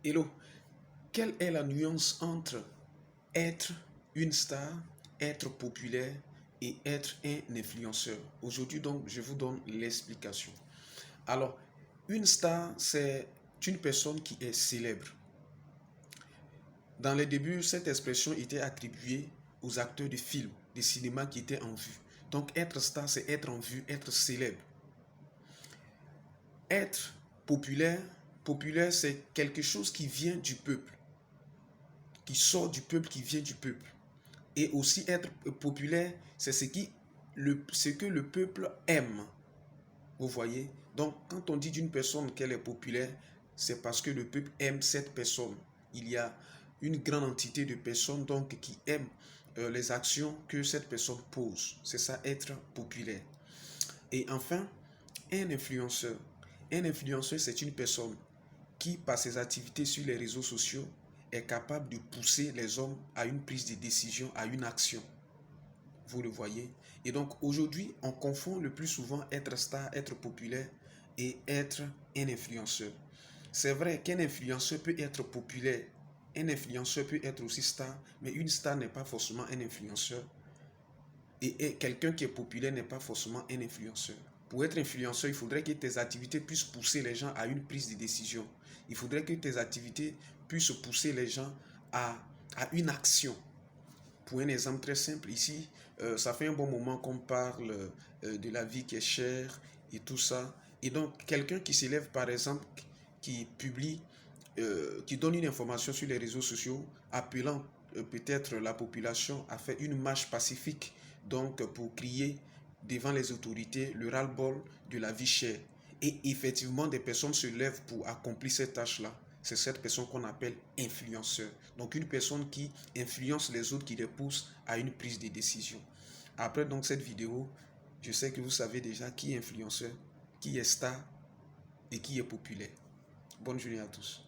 Hello, quelle est la nuance entre être une star, être populaire et être un influenceur? Aujourd'hui, donc, je vous donne l'explication. Alors, une star, c'est une personne qui est célèbre. Dans les débuts, cette expression était attribuée aux acteurs de films, de cinéma qui étaient en vue. Donc, être star, c'est être en vue, être célèbre. Être populaire, populaire, c'est quelque chose qui vient du peuple, qui sort du peuple, qui vient du peuple. Et aussi être populaire, c'est ce que le peuple aime. Vous voyez? Donc, quand on dit d'une personne qu'elle est populaire, c'est parce que le peuple aime cette personne. Il y a une grande entité de personnes donc qui aiment les actions que cette personne pose. C'est ça, être populaire. Et enfin, un influenceur. Un influenceur, c'est une personne qui, par ses activités sur les réseaux sociaux, est capable de pousser les hommes à une prise de décision, à une action. Vous le voyez. Et donc aujourd'hui, on confond le plus souvent être star, être populaire et être un influenceur. C'est vrai qu'un influenceur peut être populaire, un influenceur peut être aussi star, mais une star n'est pas forcément un influenceur. Et quelqu'un qui est populaire n'est pas forcément un influenceur. Pour être influenceur, il faudrait que tes activités puissent pousser les gens à une prise de décision. Il faudrait que tes activités puissent pousser les gens à une action. Pour un exemple très simple, ici, ça fait un bon moment qu'on parle de la vie qui est chère et tout ça. Et donc, quelqu'un qui s'élève, par exemple, qui publie, qui donne une information sur les réseaux sociaux, appelant peut-être la population à faire une marche pacifique, donc pour crier devant les autorités le ras-le-bol de la vie chère. Et effectivement, des personnes se lèvent pour accomplir cette tâche-là. C'est cette personne qu'on appelle influenceur. Donc une personne qui influence les autres, qui les pousse à une prise de décision. Après donc cette vidéo, je sais que vous savez déjà qui est influenceur, qui est star et qui est populaire. Bonne journée à tous.